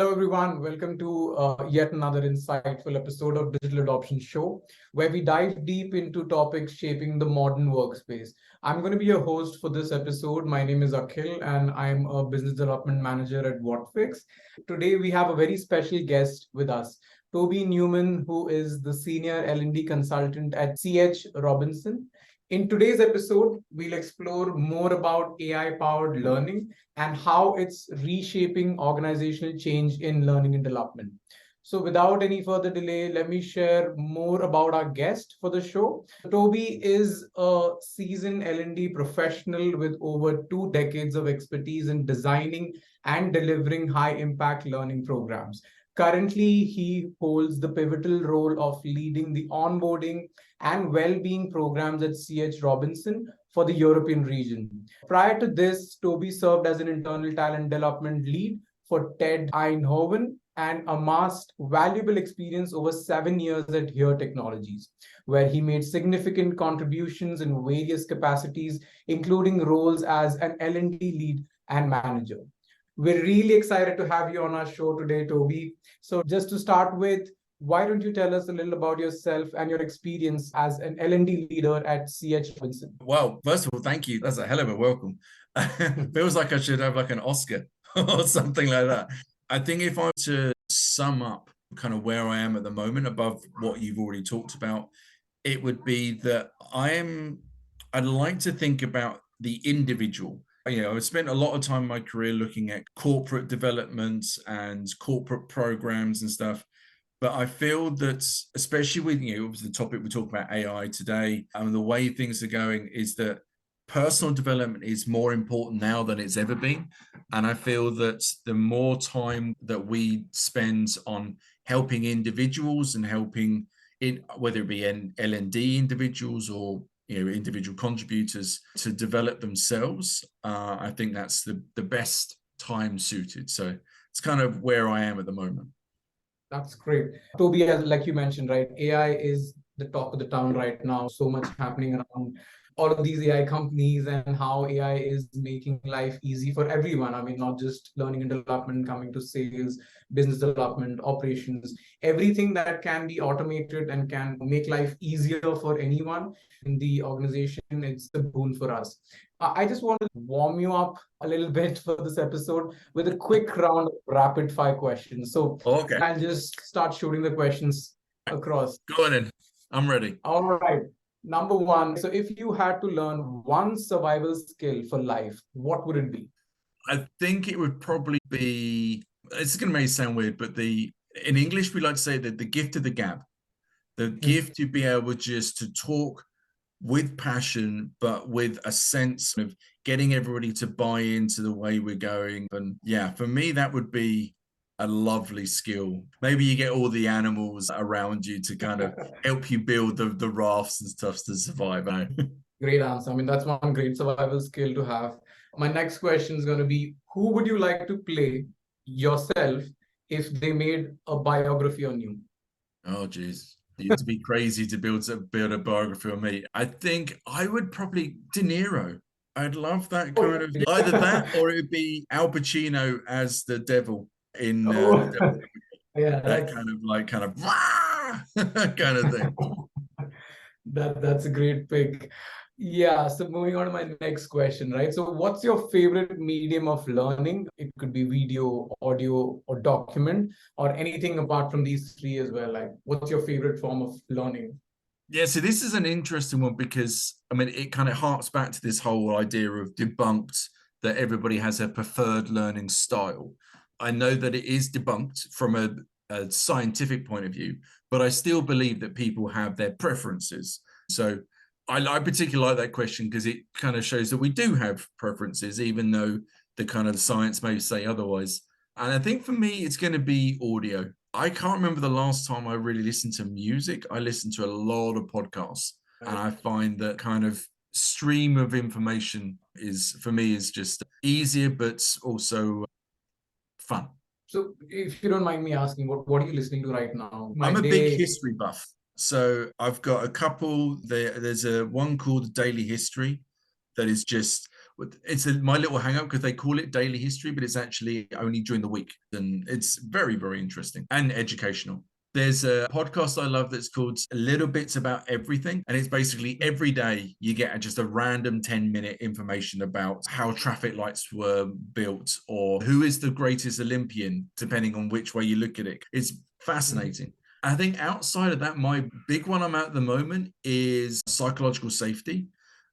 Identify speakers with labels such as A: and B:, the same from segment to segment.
A: Hello, everyone. Welcome to yet another insightful episode of Digital Adoption Show, where we dive deep into topics shaping the modern workspace. I'm going to be your host for this episode. My name is Akhil, and I'm a business development manager at Whatfix. Today, we have a very special guest with us, Toby Newman, who is the senior L&D consultant at CH Robinson. In today's episode, we'll explore more about AI-powered learning and how it's reshaping organizational change in learning and development. So without any further delay, let me share more about our guest for the show. Toby is a seasoned L&D professional with over 2 decades of expertise in designing and delivering high-impact learning programs. Currently, he holds the pivotal role of leading the onboarding and well-being programs at CH Robinson for the European region. Prior to this, Toby served as an internal talent development lead for TED Eindhoven and amassed valuable experience over 7 years at Here Technologies, where he made significant contributions in various capacities, including roles as an L&D lead and manager. We're really excited to have you on our show today, Toby. So just to start with, why don't you tell us a little about yourself and your experience as an L&D leader at CH Robinson?
B: Well, first of all, thank you. That's a hell of a welcome. Feels like I should have like an Oscar or something like that. I think if I were to sum up kind of where I am at the moment above what you've already talked about, it would be that I'd like to think about the individual. I've spent a lot of time in my career looking at corporate development and corporate programs and stuff. But I feel that, especially with the topic we're talking about AI today, and the way things are going, is that personal development is more important now than it's ever been. And I feel that the more time that we spend on helping individuals and helping it, whether it be L&D individuals or individual contributors to develop themselves, I think that's the best time suited. So it's kind of where I am at the moment.
A: That's great. Toby, as like you mentioned, right? AI is the talk of the town right now. So much happening around all of these AI companies and how AI is making life easy for everyone. I mean, not just learning and development, coming to sales, business development, operations, everything that can be automated and can make life easier for anyone in the organization. It's a boon for us. I just want to warm you up a little bit for this episode with a quick round of rapid fire questions. So
B: okay,
A: I'll just start shooting the questions across.
B: Go on in. I'm ready.
A: All right. Number one. So if you had to learn one survival skill for life, what would it be?
B: I think it would probably be, it's going to make it sound weird, but in English, we like to say that the gift of the gab, the gift to be able just to talk with passion, but with a sense of getting everybody to buy into the way we're going. And yeah, for me, that would be a lovely skill. Maybe you get all the animals around you to kind of help you build the rafts and stuff to survive.
A: Great answer. I mean, that's one great survival skill to have. My next question is going to be, who would you like to play yourself if they made a biography on you?
B: Oh, geez. You have to be crazy to build a biography on me. I think I would probably De Niro. I'd love that kind of either that or it would be Al Pacino as the devil in the Devil.
A: Yeah,
B: that kind of thing.
A: That's a great pick. Yeah, so moving on to my next question, right? So what's your favorite medium of learning? It could be video, audio, or document, or anything apart from these three as well. Like, what's your favorite form of learning?
B: Yeah, so this is an interesting one because, I mean, it kind of harks back to this whole idea of debunked that everybody has a preferred learning style. I know that it is debunked from a scientific point of view, but I still believe that people have their preferences. So I particularly like that question because it kind of shows that we do have preferences, even though the kind of science may say otherwise. And I think for me, it's going to be audio. I can't remember the last time I really listened to music. I listen to a lot of podcasts, and I find that kind of stream of information is, for me, is just easier, but also fun.
A: So if you don't mind me asking, what are you listening to right now?
B: I'm a big history buff. So I've got a couple. There's one called Daily History that is just, It's my little hang up because they call it daily history, but it's actually only during the week. And it's very, very interesting and educational. There's a podcast I love that's called Little Bits About Everything. And it's basically every day you get just a random 10-minute information about how traffic lights were built or who is the greatest Olympian, depending on which way you look at it. It's fascinating. I think outside of that, my big one I'm at the moment is psychological safety.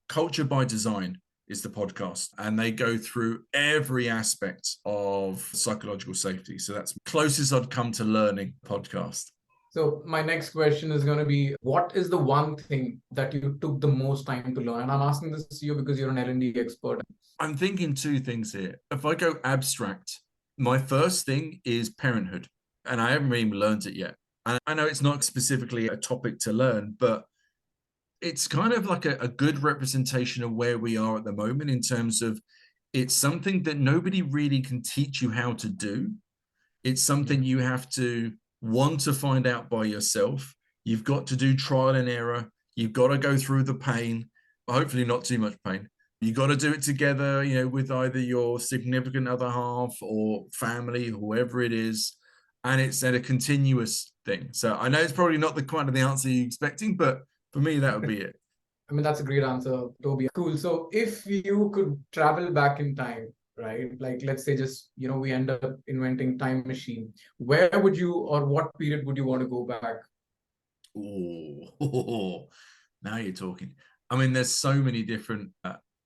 B: Culture by Design is the podcast, and they go through every aspect of psychological safety. So that's closest I'd come to learning podcast.
A: So my next question is going to be, what is the one thing that you took the most time to learn? And I'm asking this to you because you're an L&D expert.
B: I'm thinking two things here. If I go abstract, my first thing is parenthood, and I haven't even learned it yet. And I know it's not specifically a topic to learn, but it's kind of like a good representation of where we are at the moment in terms of it's something that nobody really can teach you how to do. It's something you have to want to find out by yourself. You've got to do trial and error. You've got to go through the pain, hopefully not too much pain. You got to do it together, with either your significant other half or family, whoever it is. And it's at a continuous thing. So I know it's probably not the kind of the answer you're expecting, but for me, that would be it.
A: I mean, that's a great answer, Toby. Cool. So if you could travel back in time, right? Like, let's say just, we end up inventing time machine. Where would you, or what period would you want to go back?
B: Oh, now you're talking. I mean, there's so many different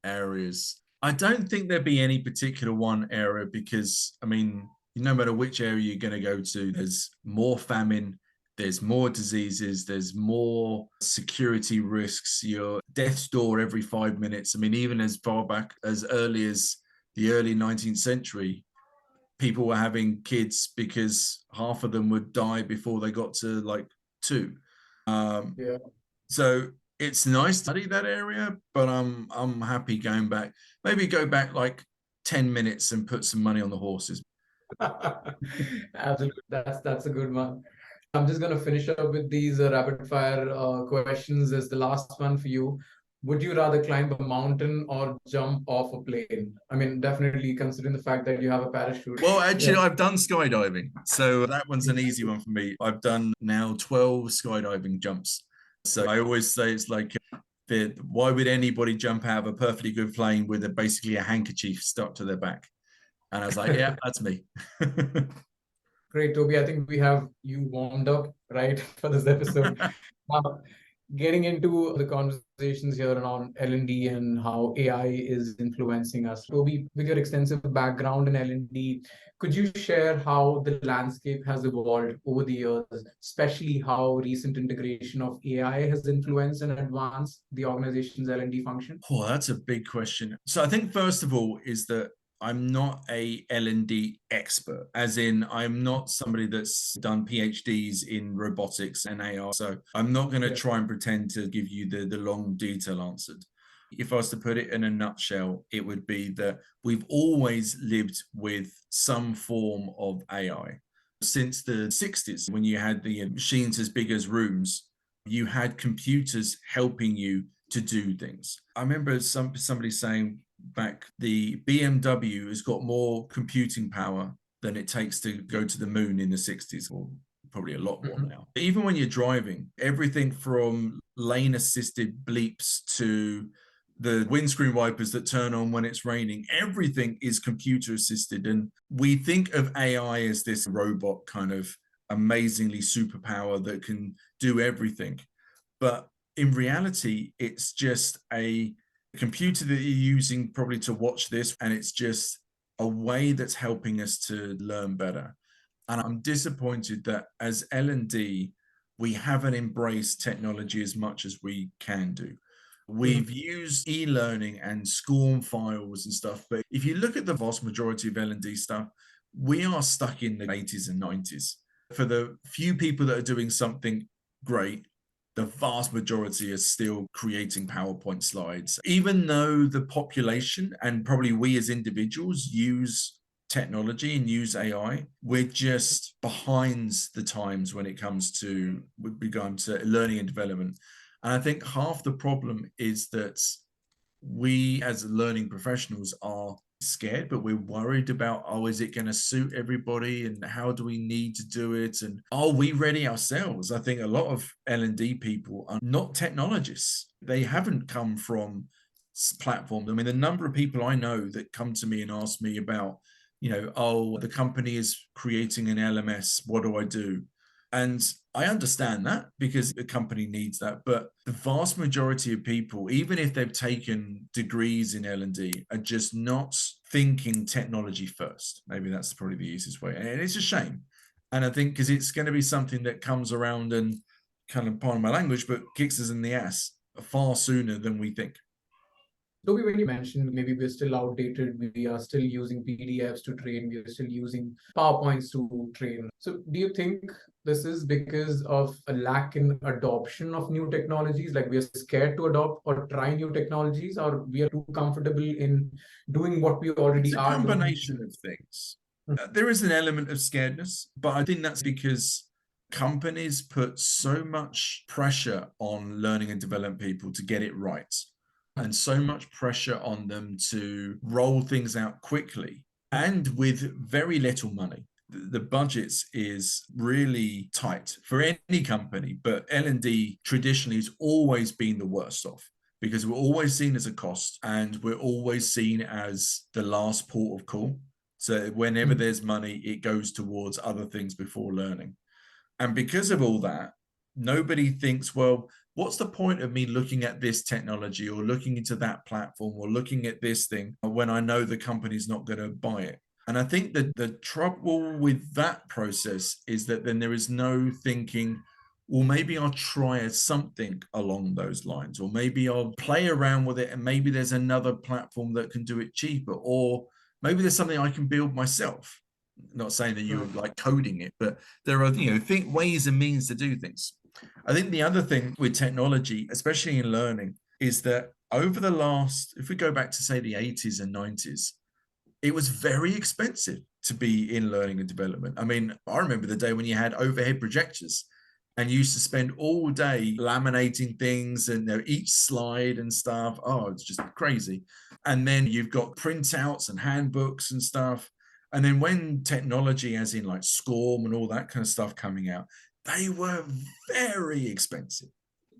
B: areas. I don't think there'd be any particular one area because, I mean, no matter which area you're going to go to, there's more famine, there's more diseases, there's more security risks. Your death's door every 5 minutes. I mean, even as far back as early as the early 19th century, people were having kids because half of them would die before they got to like 2.
A: Yeah.
B: So it's nice to study that area, but I'm happy going back. Maybe go back like 10 minutes and put some money on the horses.
A: Absolutely. That's a good one. I'm just going to finish up with these rapid fire questions as the last one for you. Would you rather climb a mountain or jump off a plane? I mean, definitely considering the fact that you have a parachute.
B: Well, actually,
A: Yeah.
B: I've done skydiving. So that one's an easy one for me. I've done now 12 skydiving jumps. So I always say it's like, why would anybody jump out of a perfectly good plane with basically a handkerchief stuck to their back? And I was like, yeah, that's me.
A: Great, Toby. I think we have you warmed up, right, for this episode. Getting into the conversations here around L&D and how AI is influencing us. Toby, with your extensive background in L&D, could you share how the landscape has evolved over the years, especially how recent integration of AI has influenced and advanced the organization's L&D function?
B: Oh, that's a big question. So I think first of all is that I'm not a L&D expert, as in I'm not somebody that's done PhDs in robotics and AI. So I'm not going to try and pretend to give you the long detail answered. If I was to put it in a nutshell, it would be that we've always lived with some form of AI. Since the 60s, when you had the machines as big as rooms, you had computers helping you to do things. I remember somebody saying back, the BMW has got more computing power than it takes to go to the moon in the 60s, or probably a lot more now. Even when you're driving, everything from lane assisted bleeps to the windscreen wipers that turn on when it's raining, everything is computer assisted. And we think of AI as this robot kind of amazingly superpower that can do everything. But in reality, it's just a computer that you're using probably to watch this, and it's just a way that's helping us to learn better. And I'm disappointed that as L&D, we haven't embraced technology as much as we can do. We've used e-learning and SCORM files and stuff, but if you look at the vast majority of L&D stuff, we are stuck in the 80s and 90s. For the few people that are doing something great, the vast majority are still creating PowerPoint slides. Even though the population and probably we as individuals use technology and use AI, we're just behind the times when it comes to learning and development. And I think half the problem is that we as learning professionals are scared, but we're worried about, oh, is it going to suit everybody, and how do we need to do it, and are we ready ourselves? I think a lot of L&D people are not technologists. They haven't come from platforms. I mean, the number of people I know that come to me and ask me about, oh, the company is creating an LMS, what do I do? And I understand that because the company needs that. But the vast majority of people, even if they've taken degrees in L&D, are just not thinking technology first. Maybe that's probably the easiest way. And it's a shame. And I think because it's going to be something that comes around and, kind of, pardon my language, but kicks us in the ass far sooner than we think.
A: Toby, when you mentioned maybe we're still outdated, we are still using PDFs to train, we are still using PowerPoints to train. So do you think this is because of a lack in adoption of new technologies? Like we are scared to adopt or try new technologies, or we are too comfortable in doing what we already
B: It's a
A: are doing?
B: combination of things. There is an element of scaredness, but I think that's because companies put so much pressure on learning and development people to get it right, and so much pressure on them to roll things out quickly and with very little money. The budgets is really tight for any company, but L&D traditionally has always been the worst off because we're always seen as a cost and we're always seen as the last port of call. So whenever there's money, it goes towards other things before learning. And because of all that, nobody thinks, well, what's the point of me looking at this technology or looking into that platform or looking at this thing when I know the company's not going to buy it? And I think that the trouble with that process is that then there is no thinking, well, maybe I'll try something along those lines, or maybe I'll play around with it and maybe there's another platform that can do it cheaper, or maybe there's something I can build myself. Not saying that you're like coding it, but there are, ways and means to do things. I think the other thing with technology, especially in learning, is that over the last, if we go back to say the 80s and 90s, it was very expensive to be in learning and development. I mean, I remember the day when you had overhead projectors and you used to spend all day laminating things and each slide and stuff. Oh, it's just crazy. And then you've got printouts and handbooks and stuff. And then when technology, as in like SCORM and all that kind of stuff coming out, they were very expensive.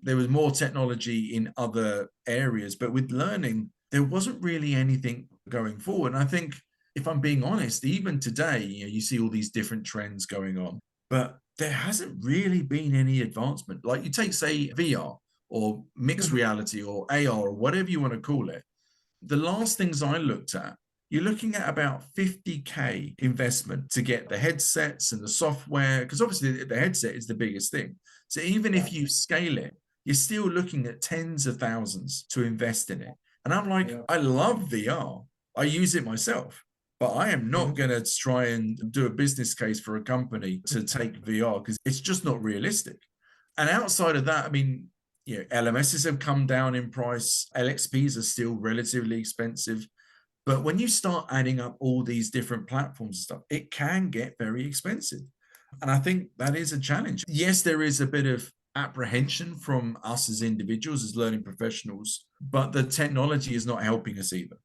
B: There was more technology in other areas, but with learning, there wasn't really anything going forward. And I think, if I'm being honest, even today, you see all these different trends going on, but there hasn't really been any advancement. Like you take, say, VR or mixed reality or AR or whatever you want to call it. The last things I looked at, you're looking at about 50K investment to get the headsets and the software, because obviously the headset is the biggest thing. So even if you scale it, you're still looking at tens of thousands to invest in it. And I'm like, I love VR. I use it myself, but I am not going to try and do a business case for a company to take VR because it's just not realistic. And outside of that, I mean, LMSs have come down in price. LXPs are still relatively expensive. But when you start adding up all these different platforms and stuff, it can get very expensive. And I think that is a challenge. Yes, there is a bit of apprehension from us as individuals, as learning professionals, but the technology is not helping us either.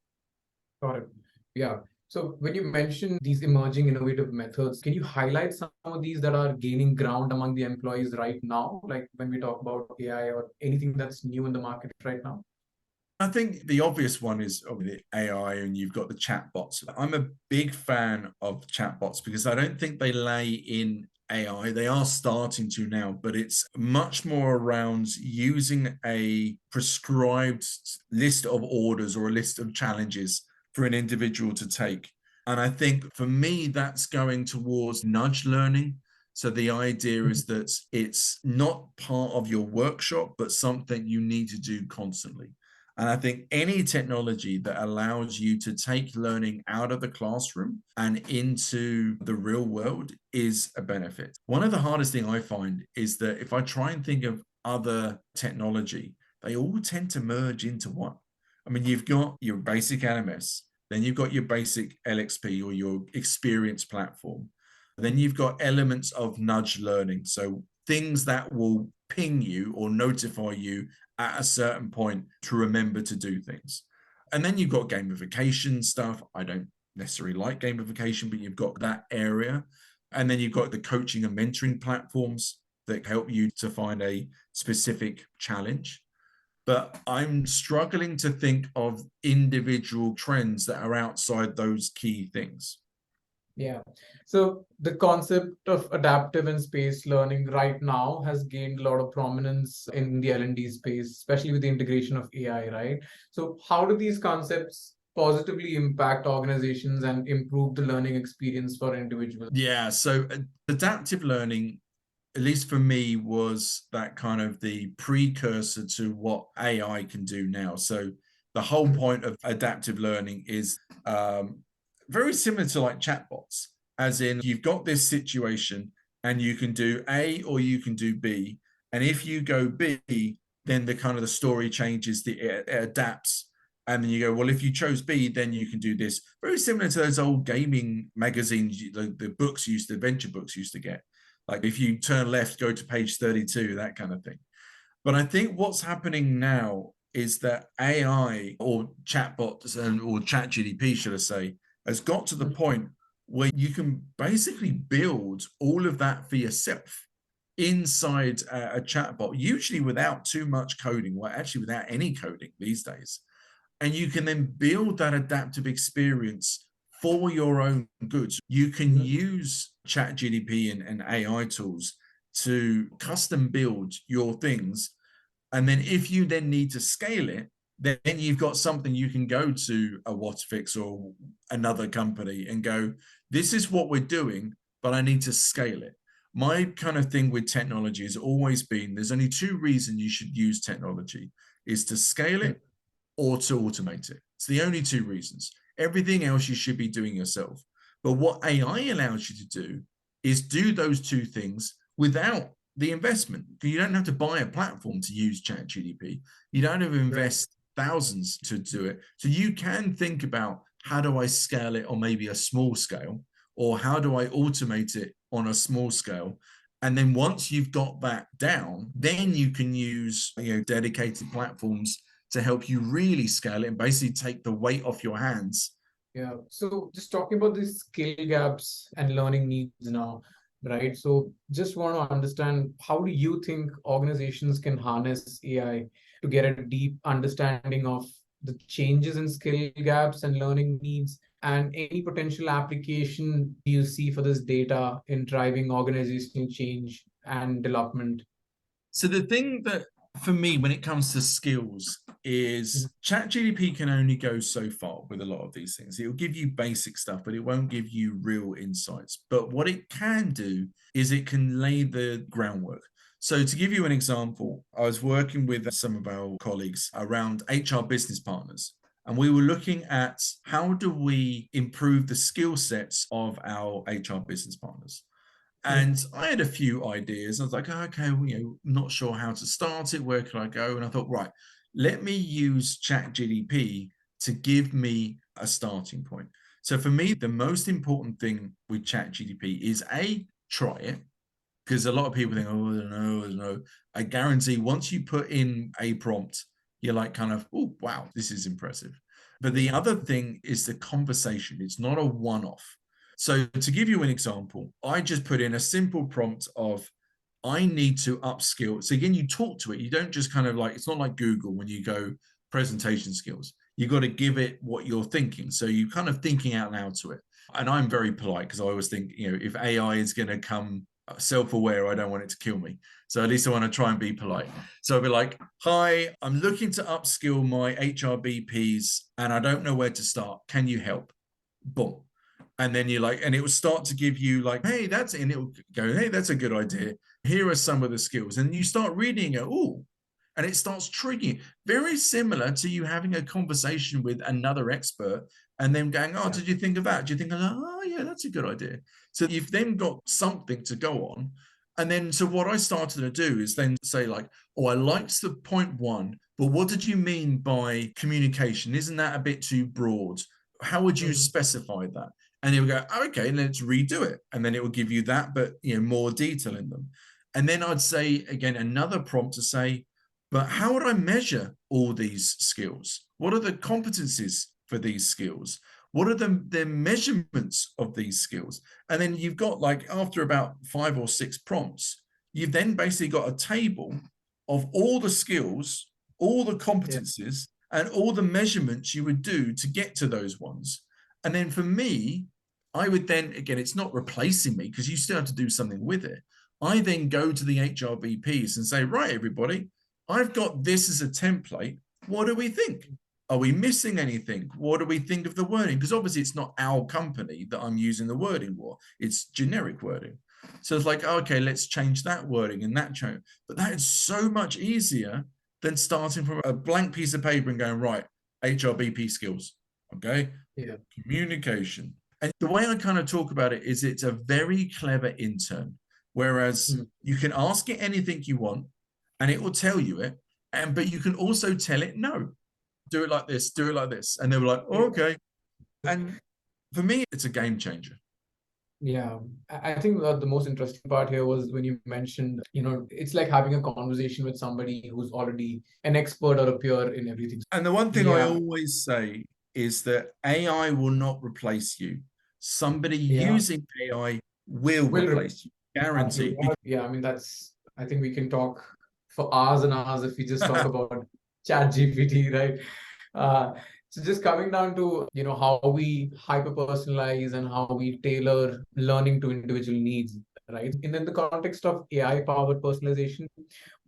A: Got it. Yeah. So when you mention these emerging innovative methods, can you highlight some of these that are gaining ground among the employees right now? Like when we talk about AI or anything that's new in the market right now?
B: I think the obvious one is the AI, and you've got the chatbots. I'm a big fan of chatbots because I don't think they lay in AI. They are starting to now, but it's much more around using a prescribed list of orders or a list of challenges for an individual to take. And I think for me, that's going towards nudge learning. So the idea is that it's not part of your workshop, but something you need to do constantly. And I think any technology that allows you to take learning out of the classroom and into the real world is a benefit. One of the hardest things I find is that if I try and think of other technology, they all tend to merge into one. I mean, you've got your basic LMS, then you've got your basic LXP or your experience platform. Then you've got elements of nudge learning. So things that will ping you or notify you at a certain point to remember to do things. And then you've got gamification stuff. I don't necessarily like gamification, but you've got that area. And then you've got the coaching and mentoring platforms that help you to find a specific challenge. But I'm struggling to think of individual trends that are outside those key things.
A: Yeah. So the concept of adaptive and space learning right now has gained a lot of prominence in the L&D space, especially with the integration of AI, right? So how do these concepts positively impact organizations and improve the learning experience for individuals?
B: Yeah, so adaptive learning, at least for me, was that kind of the precursor to what AI can do now. So the whole point of adaptive learning is very similar to like chatbots, as in you've got this situation and you can do A or you can do B. And if you go B, then the kind of the story changes, it adapts. And then you go, well, if you chose B, then you can do this. Very similar to those old gaming magazines, the books adventure books used to get. Like if you turn left, go to page 32, that kind of thing. But I think what's happening now is that AI or chatbots or ChatGPT, should I say, has got to the point where you can basically build all of that for yourself inside a chatbot, usually without too much coding, well, actually without any coding these days. And you can then build that adaptive experience for your own goods. You can use ChatGPT and AI tools to custom build your things. And then if you then need to scale it, then you've got something you can go to a Whatfix or another company and go, this is what we're doing, but I need to scale it. My kind of thing with technology has always been, there's only two reasons you should use technology, is to scale it or to automate it. It's the only two reasons. Everything else you should be doing yourself. But what AI allows you to do is do those two things without the investment. You don't have to buy a platform to use ChatGPT. You don't have to invest thousands to do it. So you can think about, how do I scale it on maybe a small scale, or how do I automate it on a small scale? And then once you've got that down, then you can use dedicated platforms to help you really scale it and basically take the weight off your hands.
A: Yeah. So just talking about these skill gaps and learning needs now, right? So just want to understand, how do you think organizations can harness AI to get a deep understanding of the changes in skill gaps and learning needs, and any potential application you see for this data in driving organizational change and development?
B: So the thing that for me, when it comes to skills, is ChatGPT can only go so far with a lot of these things. It will give you basic stuff, but it won't give you real insights. But what it can do is it can lay the groundwork. So to give you an example, I was working with some of our colleagues around HR business partners. And we were looking at, how do we improve the skill sets of our HR business partners? And I had a few ideas. I was like, okay, well, not sure how to start it. Where can I go? And I thought, right, let me use ChatGPT to give me a starting point. So for me, the most important thing with ChatGPT is try it. Because a lot of people think, oh, I don't know. I guarantee once you put in a prompt, you're like kind of, oh, wow, this is impressive. But the other thing is the conversation. It's not a one-off. So to give you an example, I just put in a simple prompt of, I need to upskill. So again, you talk to it. You don't just kind of like, it's not like Google when you go presentation skills. You've got to give it what you're thinking. So you're kind of thinking out loud to it. And I'm very polite because I always think, if AI is going to come self-aware, I don't want it to kill me. So at least I want to try and be polite. So I'll be like, hi, I'm looking to upskill my HRBPs and I don't know where to start. Can you help? Boom. And then you're like, and it will start to give you like, hey, that's it. And it will go, hey, that's a good idea. Here are some of the skills. And you start reading it, oh, and it starts triggering. Very similar to you having a conversation with another expert and then going, oh, did you think of that? Do you think, oh, yeah, that's a good idea. So you've then got something to go on. And then, so what I started to do is then say like, oh, I liked the point one, but what did you mean by communication? Isn't that a bit too broad? How would you specify that? And it would go, oh, okay, let's redo it. And then it will give you that, but more detail in them. And then I'd say, again, another prompt to say, But how would I measure all these skills? What are the competencies for these skills? What are the measurements of these skills? And then you've got, like, after about 5 or 6 prompts, you've then basically got a table of all the skills, all the competencies, and all the measurements you would do to get to those ones. And then for me, I would then, again, it's not replacing me because you still have to do something with it. I then go to the HR VPs and say, right, everybody, I've got this as a template. What do we think? Are we missing anything? What do we think of the wording? Because obviously it's not our company that I'm using the wording for. It's generic wording. So it's like, okay, let's change that wording and that change. But that is so much easier than starting from a blank piece of paper and going, right, HRBP skills, okay?
A: Yeah.
B: Communication. And the way I kind of talk about it is it's a very clever intern, whereas you can ask it anything you want and it will tell you it. But you can also tell it, no, do it like this, do it like this. And they were like, oh, okay. And for me, it's a game changer.
A: Yeah, I think that the most interesting part here was when you mentioned, it's like having a conversation with somebody who's already an expert or a peer in everything.
B: And the one thing I always say is that AI will not replace you. Somebody using AI will replace you, guaranteed.
A: Yeah, I mean, I think we can talk for hours and hours if we just talk about Chat GPT, right? So just coming down to, how we hyper personalize and how we tailor learning to individual needs, right? And in the context of AI powered personalization,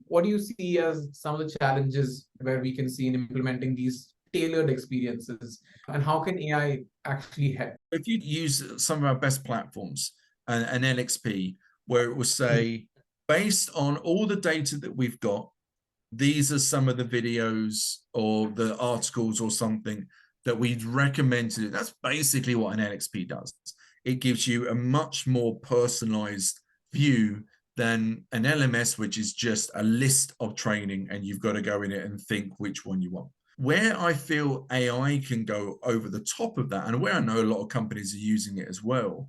A: what do you see as some of the challenges where we can see in implementing these tailored experiences, and how can AI actually help?
B: If you use some of our best platforms, an LXP, where it will say, based on all the data that we've got, these are some of the videos or the articles or something that we'd recommend to do. That's basically what an LXP does. It gives you a much more personalized view than an LMS, which is just a list of training and you've got to go in it and think which one you want. Where I feel AI can go over the top of that, and where I know a lot of companies are using it as well,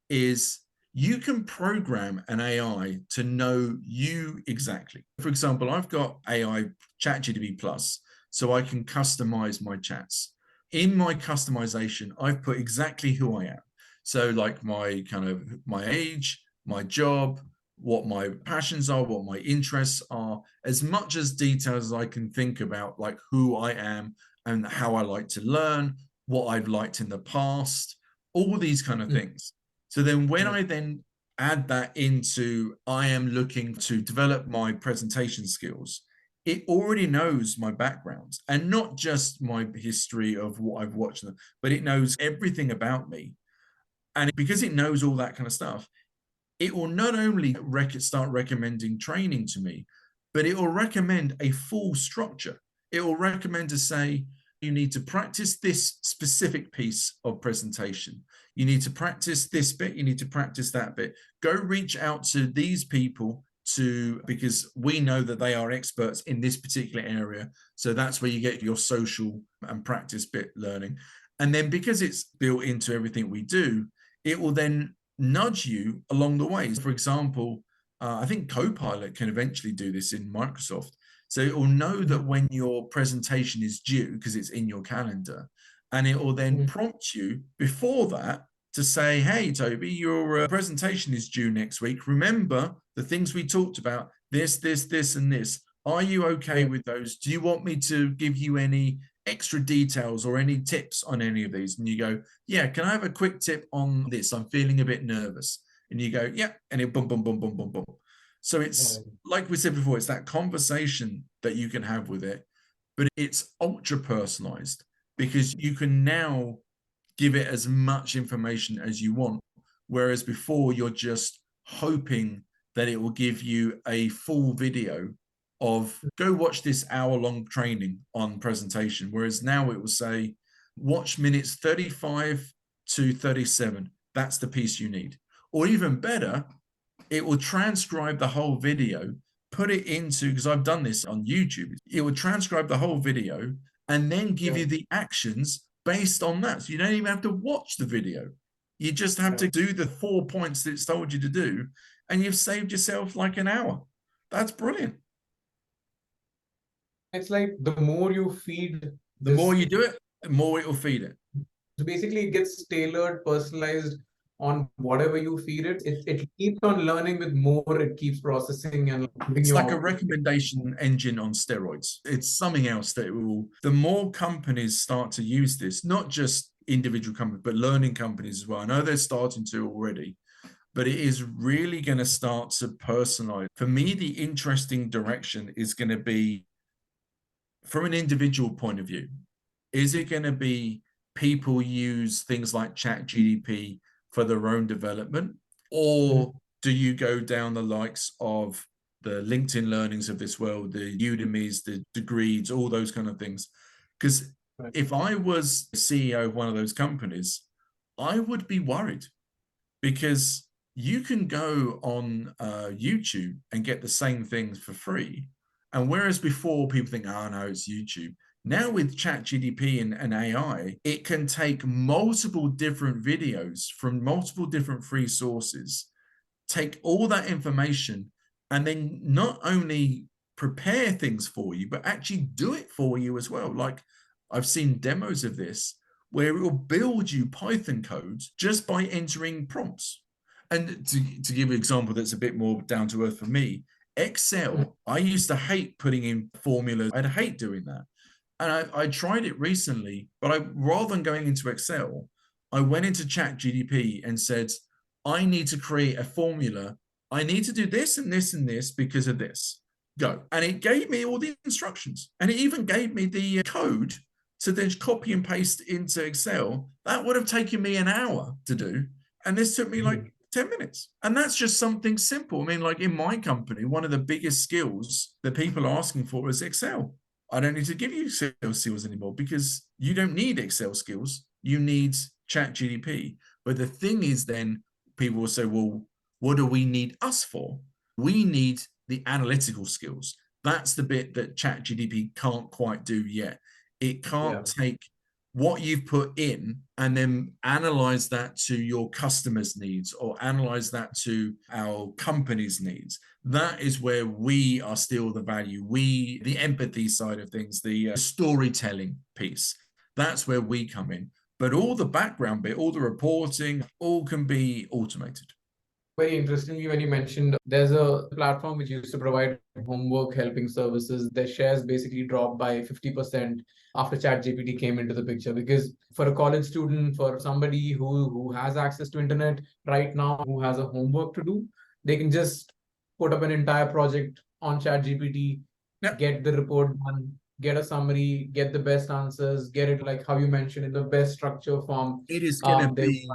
B: is you can program an AI to know you exactly. For example, I've got AI ChatGPT Plus, so I can customize my chats. In my customization, I've put exactly who I am. So like my age, my job, what my passions are, what my interests are, as much as details as I can think about, like who I am and how I like to learn, what I've liked in the past, all these kind of things. So then when I then add that into, I am looking to develop my presentation skills, it already knows my background and not just my history of what I've watched, but it knows everything about me. And because it knows all that kind of stuff, it will not only start recommending training to me, but it will recommend a full structure. It will recommend to say, you need to practice this specific piece of presentation. You need to practice this bit. You need to practice that bit. Go reach out to these people because we know that they are experts in this particular area. So that's where you get your social and practice bit learning. And then because it's built into everything we do, it will then nudge you along the way. For example, I think Copilot can eventually do this in Microsoft. So it will know that when your presentation is due, because it's in your calendar, and it will then prompt you before that to say, hey, Toby, your presentation is due next week. Remember the things we talked about, this, and this. Are you okay with those? Do you want me to give you any extra details or any tips on any of these? And you go, yeah, can I have a quick tip on this? I'm feeling a bit nervous. And you go, yeah, and it boom, boom, boom, boom, boom, boom. So it's like we said before, it's that conversation that you can have with it, but it's ultra personalized because you can now give it as much information as you want. Whereas before you're just hoping that it will give you a full video of go watch this hour-long training on presentation. Whereas now it will say, watch minutes 35 to 37. That's the piece you need. Or even better, it will transcribe the whole video, put it into, because I've done this on YouTube, it will transcribe the whole video and then give you the actions based on that. So you don't even have to watch the video. You just have to do the 4 points that it's told you to do, and you've saved yourself like an hour. That's brilliant.
A: It's like the more you feed
B: The more
A: this,
B: you do it, the more it will feed it.
A: so basically it gets tailored, personalized on whatever you feed it. It keeps on learning with more, it keeps processing and giving
B: It's
A: you
B: like a
A: output.
B: recommendation engine on steroids. It's something else that will, the more companies start to use this, not just individual companies, but learning companies as well. I know they're starting to already, but it is really going to start to personalize. For me, the interesting direction is going to be from an individual point of view. Is it going to be people use things like ChatGPT for their own development? Or do you go down the likes of the LinkedIn learnings of this world, the Udemy's, the degrees, all those kind of things? Because if I was CEO of one of those companies, I would be worried because you can go on YouTube and get the same things for free. And whereas before people think, oh no, it's YouTube. Now with ChatGPT and AI, it can take multiple different videos from multiple different free sources, take all that information, and then not only prepare things for you, but actually do it for you as well. Like I've seen demos of this where it will build you Python codes just by entering prompts. And to give an example that's a bit more down to earth for me, Excel, I used to hate putting in formulas. I'd hate doing that. And I tried it recently, but rather than going into Excel, I went into ChatGPT and said, I need to create a formula. I need to do this and this and this because of this. Go. And it gave me all the instructions. And it even gave me the code to then copy and paste into Excel. That would have taken me an hour to do. And this took me like 10 minutes. And that's just something simple. I mean, like in my company, one of the biggest skills that people are asking for is Excel. I don't need to give you Excel skills anymore because you don't need Excel skills. You need ChatGPT. But the thing is then people will say, well, what do we need us for? We need the analytical skills. That's the bit that ChatGPT can't quite do yet. It can't take what you've put in and then analyze that to your customers' needs or analyze that to our company's needs. That is where we are still the value. The empathy side of things, the storytelling piece, that's where we come in. But all the background bit, all the reporting, all can be automated.
A: Very interestingly, when you mentioned there's a platform which used to provide homework helping services, their shares basically dropped by 50% after ChatGPT came into the picture. Because for a college student, for somebody who has access to internet right now, who has a homework to do, they can just put up an entire project on ChatGPT, get the report done, get a summary, get the best answers, get it like how you mentioned in the best structure form.
B: It is going to be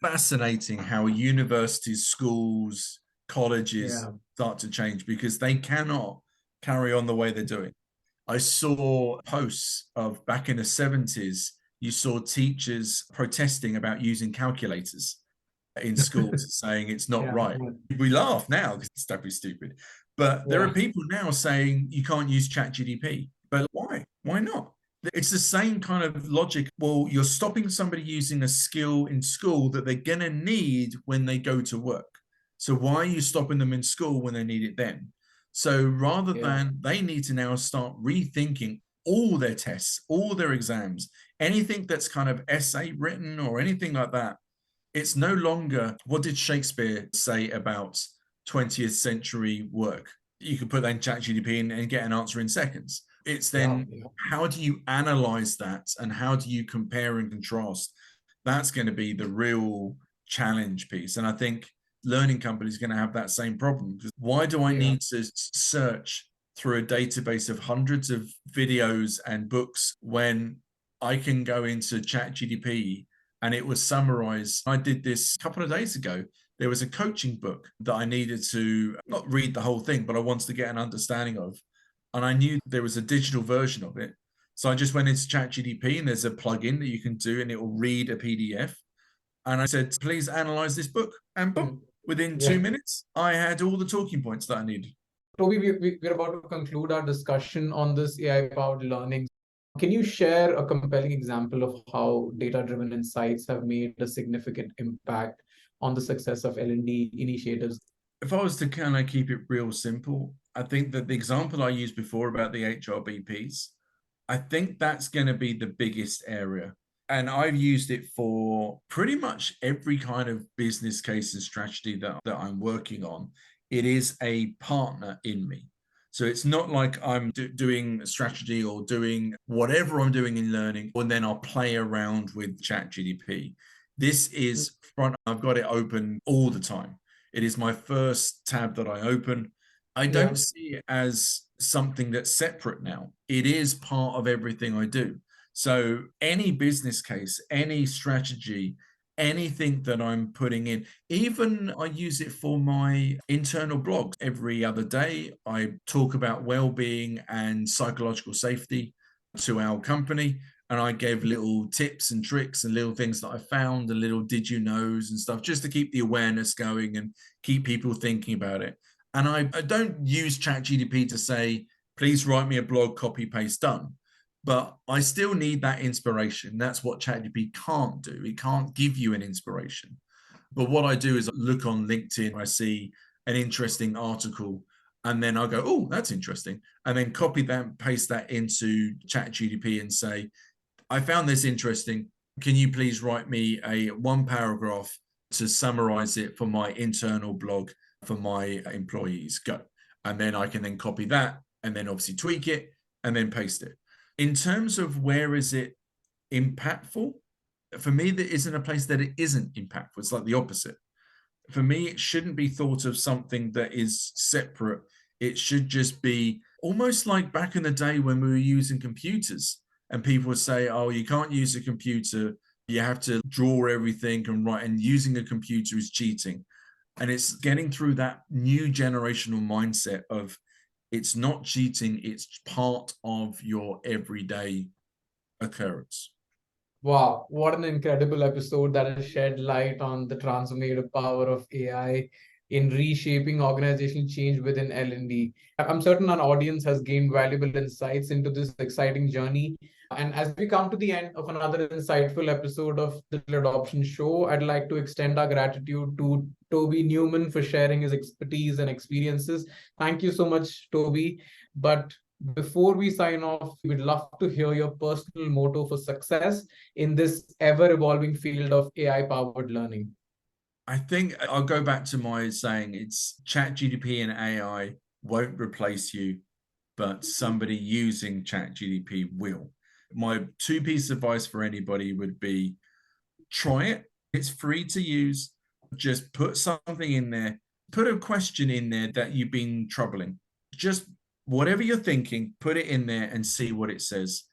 B: fascinating how universities, schools, colleges start to change because they cannot carry on the way they're doing. I saw posts of back in the 70s, you saw teachers protesting about using calculators in schools saying it's not right. We laugh now because it's totally stupid. But there are people now saying you can't use ChatGPT. But why? Why not? It's the same kind of logic. Well, you're stopping somebody using a skill in school that they're going to need when they go to work. So why are you stopping them in school when they need it then? So rather than they need to now start rethinking all their tests, all their exams, anything that's kind of essay written or anything like that, it's no longer, what did Shakespeare say about 20th century work? You could put that in ChatGPT and get an answer in seconds. It's then how do you analyze that and how do you compare and contrast? That's going to be the real challenge piece. And I think learning companies are going to have that same problem. Why do I need to search through a database of hundreds of videos and books when I can go into ChatGPT and it was summarized? I did this a couple of days ago. There was a coaching book that I needed to not read the whole thing, but I wanted to get an understanding of. And I knew there was a digital version of it. So I just went into ChatGPT and there's a plugin that you can do and it will read a PDF. And I said, please analyze this book. And boom, within 2 minutes, I had all the talking points that I needed.
A: Toby, we're about to conclude our discussion on this AI-powered learning. Can you share a compelling example of how data-driven insights have made a significant impact on the success of L&D initiatives?
B: If I was to kind of keep it real simple, I think that the example I used before about the HRBPs, I think that's going to be the biggest area. And I've used it for pretty much every kind of business case and strategy that I'm working on. It is a partner in me. So it's not like I'm doing a strategy or doing whatever I'm doing in learning, and then I'll play around with ChatGPT. This is front, I've got it open all the time. It is my first tab that I open. I don't see it as something that's separate now. It is part of everything I do. So any business case, any strategy, anything that I'm putting in, even I use it for my internal blog. Every other day, I talk about well-being and psychological safety to our company. And I gave little tips and tricks and little things that I found, and little did you knows and stuff, just to keep the awareness going and keep people thinking about it. And I don't use ChatGPT to say, please write me a blog, copy, paste, done. But I still need that inspiration. That's what ChatGPT can't do. It can't give you an inspiration. But what I do is I look on LinkedIn, I see an interesting article, and then I go, oh, that's interesting. And then copy that, paste that into ChatGPT and say, I found this interesting. Can you please write me a 1 paragraph to summarize it for my internal blog for my employees? Go. And then I can then copy that and then obviously tweak it and then paste it. In terms of where is it impactful, for me, there isn't a place that it isn't impactful. It's like the opposite. For me, it shouldn't be thought of something that is separate. It should just be almost like back in the day when we were using computers and people would say, oh, you can't use a computer. You have to draw everything and write, and using a computer is cheating. And it's getting through that new generational mindset of it's not cheating, it's part of your everyday occurrence.
A: Wow, what an incredible episode that has shed light on the transformative power of AI in reshaping organizational change within L&D. I'm certain our audience has gained valuable insights into this exciting journey. And as we come to the end of another insightful episode of the Digital Adoption Show, I'd like to extend our gratitude to Toby Newman for sharing his expertise and experiences. Thank you so much, Toby. But before we sign off, we'd love to hear your personal motto for success in this ever-evolving field of AI-powered learning.
B: I think I'll go back to my saying, it's ChatGPT and AI won't replace you, but somebody using ChatGPT will. My 2 pieces of advice for anybody would be, try it. It's free to use. Just put something in there. Put a question in there that you've been troubling. Just whatever you're thinking, put it in there and see what it says.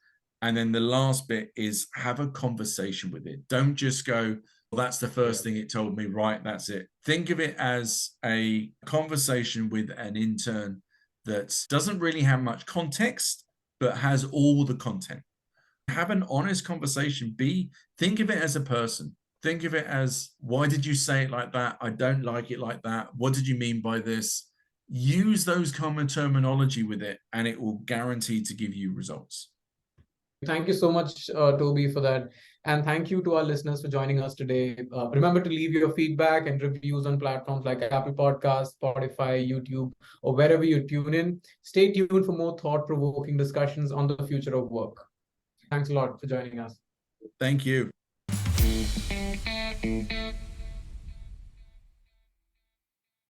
B: And then the last bit is have a conversation with it. Don't just go, well, that's the first thing it told me, right? That's it. Think of it as a conversation with an intern that doesn't really have much context, but has all the content. Have an honest conversation. Think of it as a person. Think of it as, why did you say it like that? I don't like it like that. What did you mean by this? Use those common terminology with it, and it will guarantee to give you results.
A: Thank you so much, Toby, for that. And thank you to our listeners for joining us today. Remember to leave your feedback and reviews on platforms like Apple Podcasts, Spotify, YouTube, or wherever you tune in. Stay tuned for more thought-provoking discussions on the future of work. Thanks a lot for joining us.
B: Thank you.